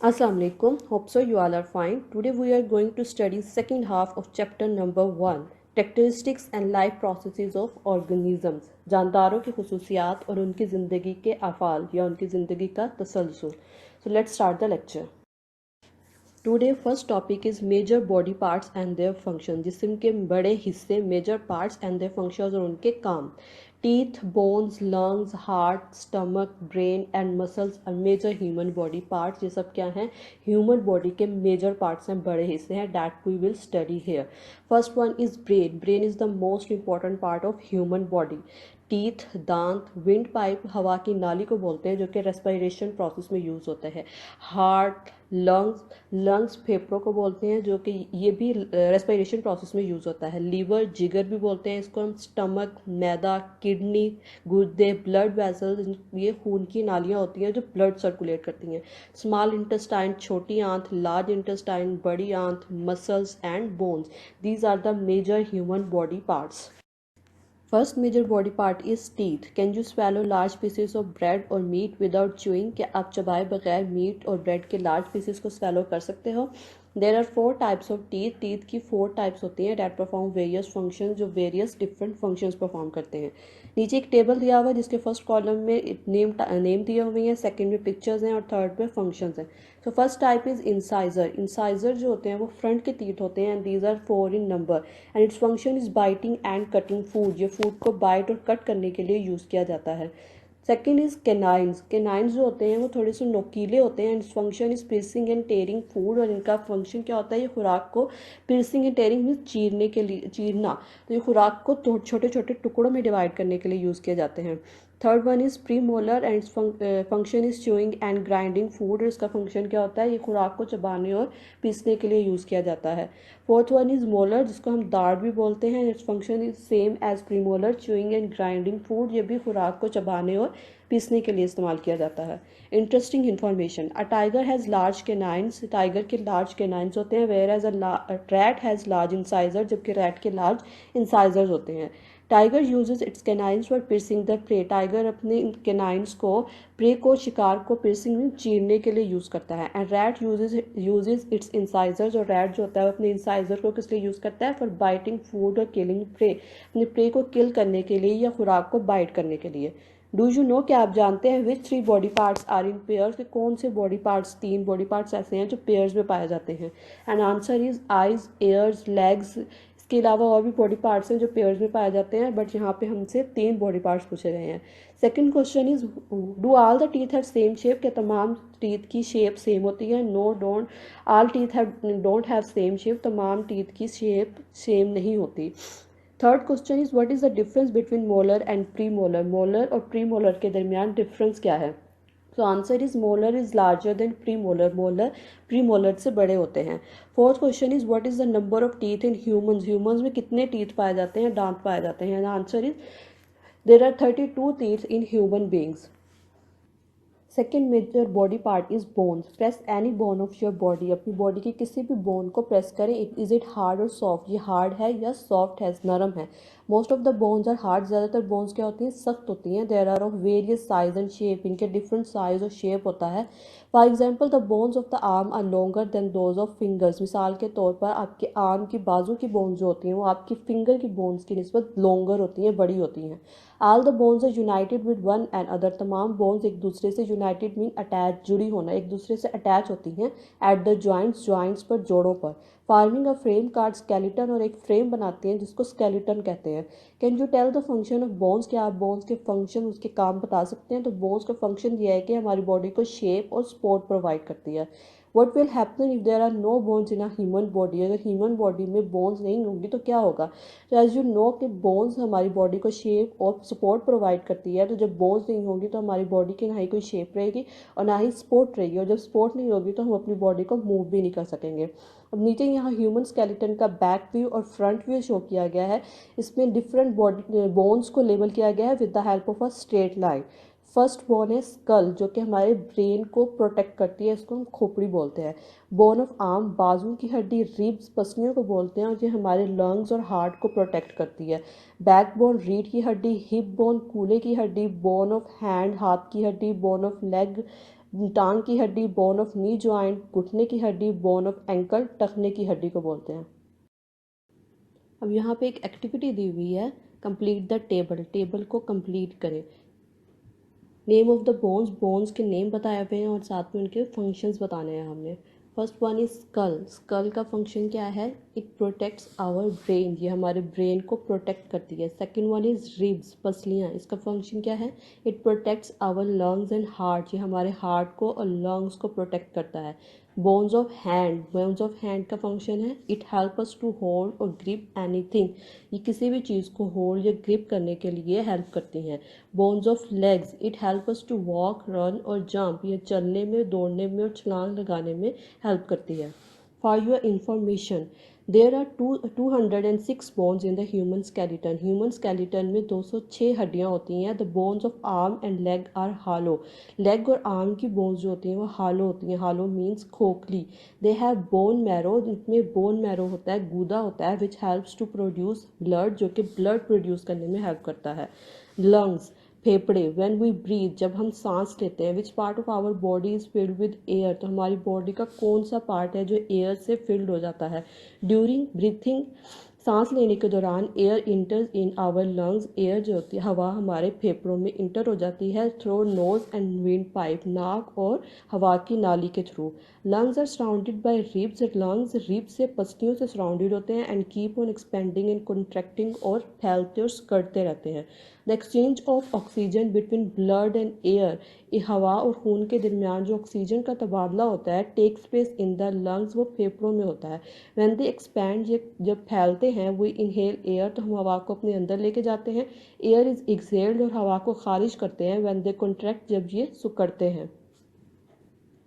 Assalamu alaikum. Hope so you all are fine. Today we are going to study second half of chapter number 1, characteristics and life processes of organisms. जानदारों की खुसूसियात और उनकी ज़िंदगी के अफ़ाल या उनकी ज़िंदगी का तसलसल. So let's start the lecture. Today first topic is major body parts and their function. जिस्म के बड़े हिस्से, major parts and their functions और उनके काम. Teeth, bones, lungs, heart, stomach, brain and muscles और मेजर ह्यूमन बॉडी पार्ट्स. ये सब क्या हैं? ह्यूमन बॉडी के मेजर पार्ट्स हैं, बड़े हिस्से हैं. That we will study here. First one is brain. Brain is the most important part of human body. Teeth, दांत, विंड पाइप हवा की नाली को बोलते हैं जो कि रेस्पिरेशन प्रोसेस में यूज़ होता है. हार्ट, लंग्स फेफड़ों को बोलते हैं जो कि ये भी रेस्पिरेशन प्रोसेस में यूज़ होता है. लीवर, जिगर भी बोलते हैं इसको हम. स्टमक, मैदा, किडनी, गुर्दे, ब्लड वेसल्स, ये खून की नालियाँ होती हैं जो ब्लड सर्कुलेट करती हैं. स्मॉल इंटेस्टाइन, छोटी आंत, लार्ज इंटेस्टाइन, बड़ी आंत, muscles and bones. These are the major human body parts. First major body part is teeth. Can you swallow large pieces of bread और मीट विदाउट च्यूइंग? क्या आप चबाए बगैर मीट और bread के लार्ज पीसेस को swallow कर सकते हो? There are 4 types of teeth. Teeth की 4 टाइप्स होती हैं डैट परफॉर्म वेरियस फंक्शन, जो वेरियस डिफरेंट फंक्शंस परफॉर्म करते हैं. नीचे एक टेबल दिया हुआ है जिसके फर्स्ट कॉलम में नेम दिए हुए हैं, सेकंड में पिक्चर्स हैं और थर्ड में फंक्शंस हैं. तो first type is incisor. Incisor जो होते हैं वो फ्रंट के टीथ होते हैं. These are 4 in number and its function is biting and cutting food. ये फूड को बाइट और कट करने के लिए यूज़ किया जाता है. Second is केनाइन्स. केनाइन्स जो होते हैं वो थोड़े से नोकीले होते हैं and its function is piercing and tearing food. और इनका फंक्शन क्या होता है? ये खुराक को पिर्सिंग एंड टेयरिंग मीन्स चीरने के लिए, चीरना. तो ये खुराक को छोटे छोटे टुकड़ों में डिवाइड करने के लिए यूज़ किए जाते हैं. Third one is pre molar and function is chewing and grinding food. और इसका फंक्शन क्या होता है? ये खुराक को चबाने और पीसने के लिए यूज़ किया जाता है. फोर्थ वन इज़ मोलर जिसको हम दाढ़ भी बोलते हैं. Its function is same as premolar, chewing and grinding food. ये भी खुराक को चबाने और पीसने के लिए इस्तेमाल किया जाता है. Interesting information. A tiger has large canines. Tiger के लार्ज केनाइन्स होते हैं. Whereas a rat has large incisor. जबकि रैट के लार्ज इंसाइजर्स होते हैं. Tiger uses its canines for piercing the prey. Tiger अपने कैनाइन्स को प्रे को, शिकार को पिर्सिंग में चीरने के लिए यूज़ करता है. And rat uses it's incisors. और रैट जो होता है अपने इंसाइजर को किस लिए यूज़ करता है? फॉर बाइटिंग फूड और किलिंग प्रे. अपने प्रे को किल करने के लिए या खुराक को बाइट करने के लिए. डू यू नो, क्या आप जानते हैं which 3 body parts are in pairs? के कौन से बॉडी पार्ट्स, 3 बॉडी पार्ट्स ऐसे हैं जो पेयर्स में पाए जाते हैं? And answer is eyes, ears, legs. इसके अलावा और भी बॉडी पार्ट्स हैं जो पेयर्स में पाए जाते हैं, बट यहाँ पे हमसे 3 बॉडी पार्ट्स पूछे गए हैं. Second question is do all the teeth have same shape? क्या तमाम टीथ की शेप सेम होती है? No, don't. All teeth don't have same shape. तमाम टीथ की शेप सेम नहीं होती. Third question is what is the difference between molar and premolar? Molar और प्री मोलर के दरमियान डिफरेंस क्या है? तो answer is molar is larger than premolar. Molar pre molar से बड़े होते हैं. Fourth question is what is the number of teeth in humans? Humans में कितने टीथ पाए जाते हैं, दांत पाए जाते हैं? Answer is there are 32 teeth in human beings. Second major body part is bones. Press any bone of your body. अपनी बॉडी के किसी भी बोन को प्रेस करें. इज इट हार्ड और सॉफ्ट? ये हार्ड है या सॉफ्ट है, नरम है? Most of the bones are hard. ज़्यादातर बोन्स क्या होती हैं? सख्त होती हैं. There are of various size and shape. इनके डिफरेंट साइज और शेप होता है. For example the bones of the arm are longer than those of fingers. मिसाल के तौर पर आपके आर्म की, बाजू की बोन्स जो होती हैं वो आपकी फिंगर की बोन्स की निस्बत लॉन्गर होती हैं, बड़ी होती हैं. All the bones are united with one and other. तमाम बोन्स एक दूसरे से, यूनाइटेड मीन अटैच, जुड़ी होना, एक दूसरे से अटैच होती हैं. एट द जॉइंट्स, जॉइंट्स पर, जोड़ों पर. Forming a frame called skeleton. और एक फ्रेम बनाती हैं जिसको स्केलेटन कहते हैं. Can you tell the function of bones? क्या आप बोन्स के फंक्शन, उसके काम बता सकते हैं? तो बोन्स का फंक्शन यह है कि हमारी बॉडी को शेप और सपोर्ट प्रोवाइड करती है. What will happen if there are no bones in a human body? अगर ह्यूमन बॉडी में बोन्स नहीं होंगी तो क्या होगा? तो एज यू नो कि बोन्स हमारी बॉडी को शेप और सपोर्ट प्रोवाइड करती है. तो जब बोन्स नहीं होंगी तो हमारी बॉडी की ना ही कोई शेप रहेगी और ना ही सपोर्ट रहेगी. और जब सपोर्ट नहीं होगी तो हम अपनी बॉडी को मूव भी नहीं कर सकेंगे. अब नीचे यहाँ ह्यूमन स्केलेटन का बैक व्यू और फ्रंट व्यू शो किया गया है. इसमें डिफरेंट बॉडी बोन्स को लेबल किया गया है with the help of a straight line. First bone है स्कल, जो कि हमारे ब्रेन को प्रोटेक्ट करती है. इसको हम खोपड़ी बोलते हैं. बोन ऑफ आर्म, बाजू की हड्डी, रिब्स, पसलियों को बोलते हैं और ये हमारे लंग्स और हार्ट को प्रोटेक्ट करती है. बैक बोन, रीढ़ की हड्डी. हिप बोन, कूल्हे की हड्डी. बोन ऑफ हैंड, हाथ की हड्डी. बोन ऑफ लेग, टांग की हड्डी बोन ऑफ नी जॉइंट, घुटने की हड्डी बोन ऑफ एंकल, टखने की हड्डी को बोलते हैं। अब यहाँ पे एक एक्टिविटी दी हुई है, कंप्लीट द टेबल, टेबल को कंप्लीट करें। Name of the bones, bones के नेम बताए हुए हैं और साथ में उनके फंक्शंस बताने हैं हमने। First one is skull, skull का फंक्शन क्या है, इट प्रोटेक्ट्स आवर ब्रेन, ये हमारे ब्रेन को प्रोटेक्ट करती है। सेकंड वन इज रिब्स, पसलियाँ, इसका फंक्शन क्या है, it protects our lungs and heart, ये हमारे हार्ट को और लंग्स को प्रोटेक्ट करता है। Bones of hand, bones of hand का फंक्शन है, it help us to hold और ग्रिप एनीथिंग, ये किसी भी चीज़ को होल्ड या ग्रिप करने के लिए हेल्प करती हैं। Bones of legs, it help us to walk, run और जंप, ये चलने में, दौड़ने में और छलांग लगाने में हेल्प करती है। For your information, there are 206 bones in the human skeleton, human skeleton में 206 हड्डियाँ होती हैं। The bones of arm and leg are hollow, leg और आर्म की बोन्स जो होती हैं वो हालो होती हैं, हालो मीन्स खोखली। दे हैव बोन मैरो, जिसमें बोन मैरो होता है, गूदा होता है, which helps to produce blood, जो कि ब्लड प्रोड्यूस करने में हेल्प करता है। लंग्स, फेफड़े, व्हेन वी ब्रीथ, जब हम सांस लेते हैं, which part of our body is filled with air, तो हमारी बॉडी का कौन सा पार्ट है जो एयर से फिल्ड हो जाता है। ड्यूरिंग ब्रीथिंग, सांस लेने के दौरान air enters in our lungs, air जो होती है हवा हमारे फेफड़ों में इंटर हो जाती है through nose and windpipe, नाक और हवा की नाली के through. Lungs are surrounded by ribs, lungs rib से पसलियों से सराउंडेड होते हैं and keep on expanding and contracting, और फैलते और करते रहते हैं। The exchange of oxygen between blood and air, हवा और खून के दरमियान जो ऑक्सीजन का तबादला होता है, takes place in the lungs, वो फेफड़ों में होता है। व्हेन दे एक्सपैंड, जब फैलते हैं, वो इनहेल एयर, तो हम हवा को अपने अंदर लेके जाते हैं। एयर इज एक्सहेल्ड, और हवा को खारिज करते हैं। व्हेन दे कॉन्ट्रैक्ट, जब ये सुकड़ते हैं।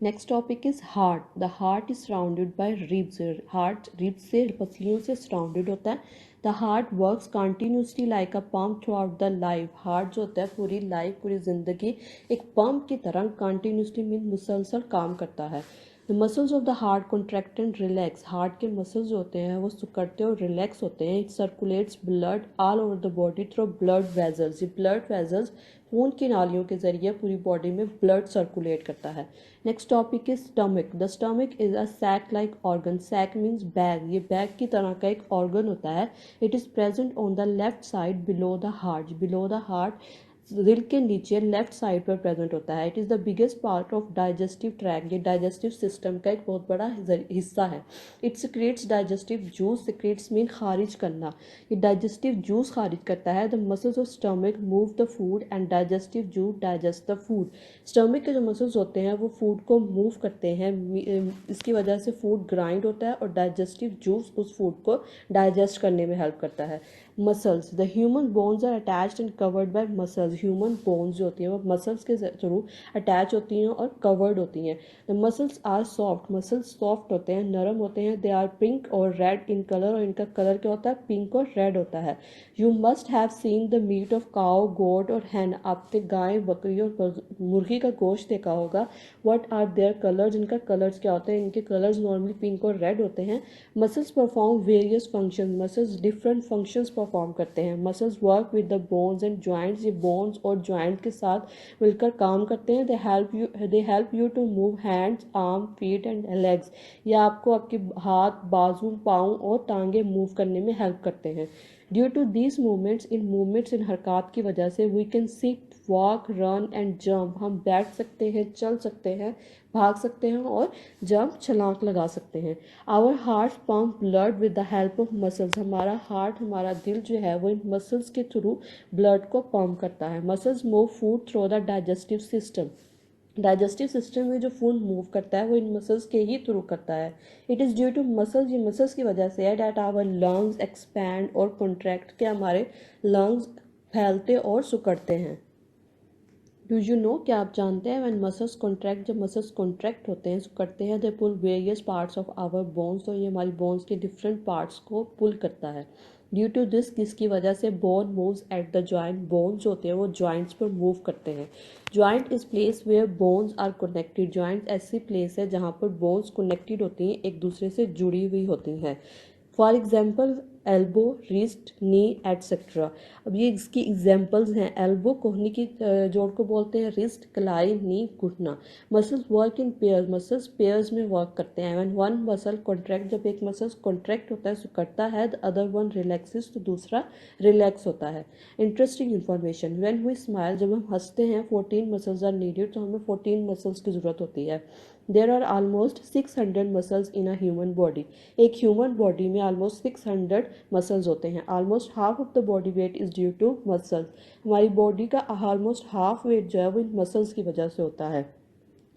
Next topic is heart, the heart is surrounded by ribs, heart ribs से, पसलियों से सराउंडेड होता है। The heart works continuously like a pump through out the life, heart जो होता है पूरी लाइफ, पूरी ज़िंदगी एक पंप की तरह कंटिन्यूसली मीन मुसलसल काम करता है। The muscles of the heart contract and relax, heart के मसल्स जो होते हैं वो सिकुड़ते और रिलैक्स होते हैं। It circulates blood all over the body through blood vessels, ये ब्लड वेजल्स खून की नालियों के जरिए पूरी बॉडी में ब्लड सर्कुलेट करता है। Next topic is stomach, the stomach is a sac like organ, sac means bag, ये बैग की तरह का एक ऑर्गन होता है। It is present on the left side below the heart, below the heart दिल के नीचे लेफ्ट साइड पर प्रेजेंट होता है। It is the biggest part of digestive tract, ये डाइजेस्टिव सिस्टम का एक बहुत बड़ा हिस्सा है। It secretes digestive juice, secrets mean खारिज करना, ये डाइजेस्टिव जूस खारिज करता है। The muscles of stomach move the food and digestive juice digest the food, stomach के जो मसल्स होते हैं वो फूड को मूव करते हैं, इसकी वजह से फूड ग्राइंड होता है और डाइजेस्टिव जूस उस फूड को डाइजेस्ट करने में हेल्प करता है। Muscles, the human bones are attached and covered by muscles, human bones जो होती हैं वो मसल्स के थ्रू अटैच होती हैं और कवर्ड होती हैं। The muscles are soft, muscles soft होते हैं, नरम होते हैं। दे आर पिंक और रेड इन कलर, और इनका कलर क्या होता है, पिंक और रेड होता है। You must have seen the meat of cow, goat और हैन, आपने गाय, बकरी और मुर्गी का गोश्त देखा होगा। व्हाट आर देयर कलर्स, इनका कलर्स क्या होते हैं, इनके कलर्स नॉर्मली पिंक और रेड होते हैं। Muscles perform various function, muscles different functions perform करते हैं। Muscles work with the bones and joints, ये बोन्स और जॉइंट के साथ मिलकर काम करते हैं। They help you to move hands, arm, feet and legs, ये आपको आपके हाथ, बाजू, पाँव और टांगे मूव करने में हेल्प करते हैं। ड्यू टू दीज मूवमेंट्स, इन हरकत की वजह से we can sit, walk, run and jump, हम बैठ सकते हैं, चल सकते हैं, भाग सकते हैं और जंप, छलांग लगा सकते हैं। Our heart pump blood with the help of muscles, हमारा हार्ट, हमारा दिल जो है वो इन मसल्स के थ्रू ब्लड को पंप करता है। Muscles move food through the digestive system, digestive system में जो फूड मूव करता है वो इन मसल्स के ही थ्रू करता है। It is due to muscles, ये मसल्स की वजह से है। डैट आवर लंग्स एक्सपैंड और कॉन्ट्रैक्ट, के हमारे लंग्स फैलते और सिकुड़ते हैं। डू यू नो, क्या आप जानते हैं, व्हेन मसल्स कॉन्ट्रैक्ट, जब मसल्स कॉन्ट्रैक्ट होते हैं, करते हैं, they pull various parts of our bones, तो ये हमारी बोन्स के डिफरेंट पार्ट्स को पुल करता है। ड्यू टू दिस, किसकी वजह से, bone moves at the joint, bones होते हैं वो जॉइंट्स पर मूव करते हैं। Joint is place where bones are connected, joint ऐसी प्लेस है जहाँ पर बोन्स कनेक्टेड होती हैं, एक दूसरे से जुड़ी हुई होती हैं। For example, elbow, wrist, knee etcetera. अब ये इसकी एग्जांपल्स हैं। एल्बो कोहनी की जोड़ को बोलते हैं, रिस्ट कलाई, नी घुटना। Muscles work in pairs, muscles pairs में वर्क करते हैं। व्हेन वन मसल कॉन्ट्रैक्ट, जब एक मसल्स कॉन्ट्रैक्ट होता है सिकड़ता है, द अदर वन रिलैक्सेस, तो दूसरा रिलैक्स होता है। Interesting information, when we smile, जब हम हंसते हैं 14 मसल्स आर नीडेड, तो हमें 14 मसल्स की ज़रूरत होती है। There are almost 600 muscles in a human body, एक ह्यूमन बॉडी में ऑलमोस्ट 600 मसल्स होते हैं। Almost half of the body weight is due to muscles, हमारी बॉडी का ऑलमोस्ट हाफ वेट जो है वो इन मसल्स की वजह से होता है।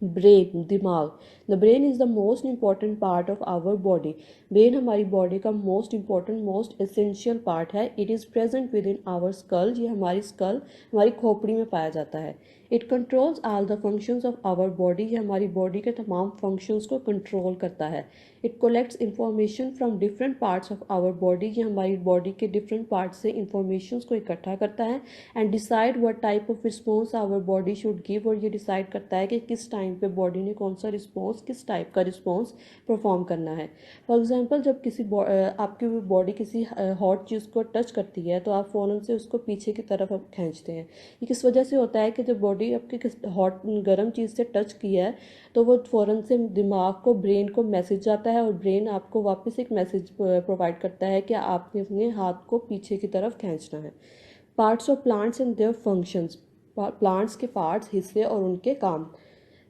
ब्रेन, दिमाग, the brain is the most important part of our body, brain हमारी बॉडी का most important most essential part है। It is present within our skull, ये हमारी स्कल हमारी खोपड़ी में पाया जाता है। It controls all the functions of our body, ये हमारी बॉडी के तमाम फंक्शंस को कंट्रोल करता है। It collects information from different parts of our body, ये हमारी बॉडी के डिफरेंट पार्ट्स से इंफॉर्मेशन को इकट्ठा करता है। And decide what type of response our body should give, और ये डिसाइड करता है कि किस टाइम पे बॉडी ने कौन सा रिस्पॉन्स, किस टाइप का रिस्पॉन्स परफॉर्म करना है। फॉर एग्जांपल, जब आपकी बॉडी किसी हॉट चीज़ को टच करती है तो आप फ़ौरन से उसको पीछे की तरफ आप खींचते हैं। ये किस वजह से होता है कि जब बॉडी आपकी हॉट गर्म चीज़ से टच किया है तो वो फ़ौरन से दिमाग को, ब्रेन को मैसेज जाता है, और ब्रेन आपको वापस एक मैसेज प्रोवाइड करता है कि आपने अपने हाथ को पीछे की तरफ खींचना है। Parts of plants and their functions, plants के पार्ट्स, हिस्से और उनके काम।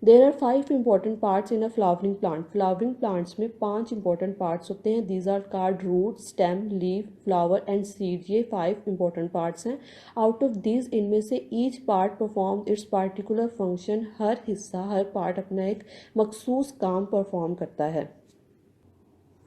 There are 5 important parts in a flowering plant, flowering plants में 5 इंपॉर्टेंट पार्ट्स होते हैं। These are card root, stem, leaf, flower and seed, ये 5 इंपॉर्टेंट पार्ट्स हैं। आउट ऑफ दीज, इनमें से each part perform its particular function, हर हिस्सा, हर पार्ट अपना एक मखसूस काम परफॉर्म करता है।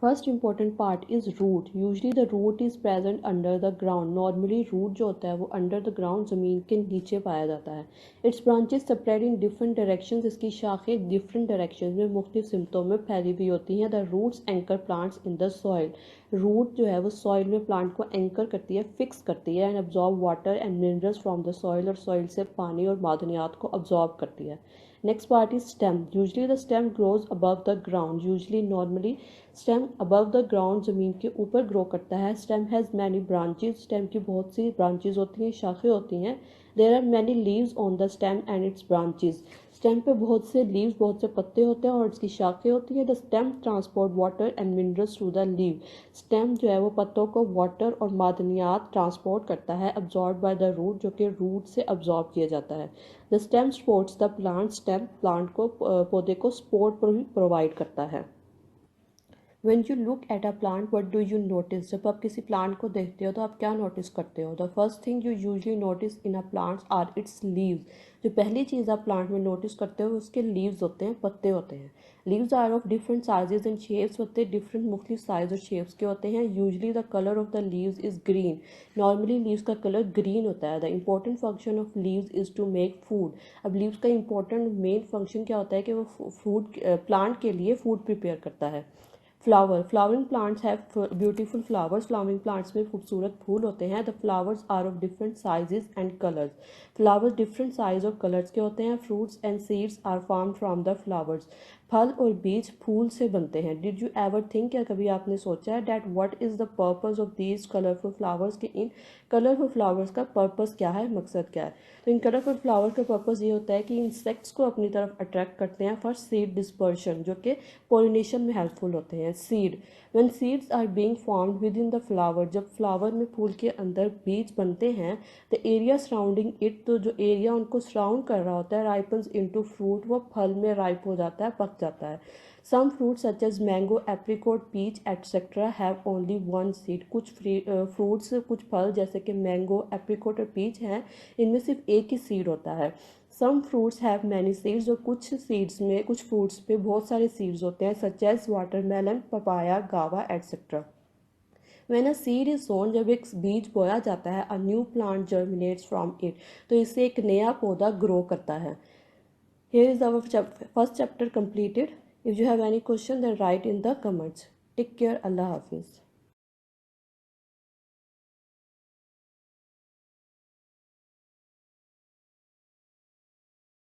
First important part is root, usually the root is present under the ground, normally root जो होता है वो अंडर द ग्राउंड, ज़मीन के नीचे पाया जाता है। It's branches spread in different directions, इसकी शाखें डिफरेंट डायरेक्शंस में मुख्तलिफ सिमतों में फैली हुई होती हैं। The roots anchor plants in the soil, root जो है वो सॉइल में प्लांट को एंकर करती है, फिक्स करती है। And absorb water and minerals from the soil, और सॉइल से पानी और मादनियात को अब्जॉर्ब करती है। Next part is stem, usually the stem grows above the ground, usually normally stem above the ground, ज़मीन के ऊपर ग्रो करता है। Stem has many branches, stem की बहुत सी ब्रांचेज होती हैं, शाखें होती हैं। There are many leaves on the stem and its branches, stem पे बहुत से लीव्स, बहुत से पत्ते होते हैं और इसकी शाखें होती हैं। The stem transport water and minerals through the leave, stem जो है वो पत्तों को वाटर और मादनियात ट्रांसपोर्ट करता है, अब्जॉर्ब बाय द रूट, जो कि रूट से अब्जॉर्ब किया जाता है। The stem supports the plant, stem plant को, पौधे को सपोर्ट प्रोवाइड करता है। When you look at a plant, what do you notice? जब आप किसी प्लांट को देखते हो तो आप क्या नोटिस करते हो? The first thing you usually notice in a plant are its leaves. जो पहली चीज़ आप प्लांट में नोटिस करते हो उसके लीव्स होते हैं, पत्ते होते हैं। Leaves are of different sizes and shapes, पत्ते डिफरेंट मुख्तलिफ साइज और शेप्स के होते हैं। Usually the colour of the leaves is green, normally leaves का कलर ग्रीन होता है। The important function of leaves is to make food, अब लीव्स का इंपॉर्टेंट मेन फंक्शन क्या होता है कि वो फूड, प्लांट के लिए फूड प्रिपेयर करता है। Flower, flowering plants have beautiful flowers, flowering plants में खूबसूरत फूल होते हैं। The flowers are of different sizes and colours, flowers different size और कलर्स के होते हैं। Fruits and seeds are form from the flowers, फल और बीज फूल से बनते हैं। डिड यू एवर थिंक, क्या कभी आपने सोचा है that what is the purpose of these colourful flowers, कि इन कलरफुल फ्लावर्स का पर्पस क्या है, मकसद क्या है? तो इन कलरफुल फ्लावर का पर्पस ये होता है कि इंसेक्ट्स को अपनी तरफ अट्रैक्ट करते हैं फॉर सीड डिस्पर्शन, जो कि पोलिनेशन में हेल्पफुल होते हैं। Seed, when seeds are being formed within the flower, जब फ्लावर में फूल के अंदर बीज बनते हैं, द एरिया सराउंडिंग इट, तो जो एरिया उनको सराउंड कर रहा होता है, राइपन्स इनटू फ्रूट, वो फल में राइप हो जाता है, पक जाता है। Some fruits such as mango, apricot, peach etcetera have only one seed, कुछ फ्रूट्स, कुछ फल जैसे कि मैंगो, एप्रिकॉट और पीच हैं, इनमें सिर्फ एक ही सीड होता है। Some fruits have many seeds, और कुछ सीड्स में, कुछ फ्रूट्स पे बहुत सारे सीड्स होते हैं, such as watermelon, papaya, guava etcetera. When a seed is sown, जब एक बीज बोया जाता है, a new plant germinates from it, तो इससे एक नया पौधा ग्रो करता है। Here is our first chapter completed. If you have any question, then write in the comments. Take care. Allah Hafiz.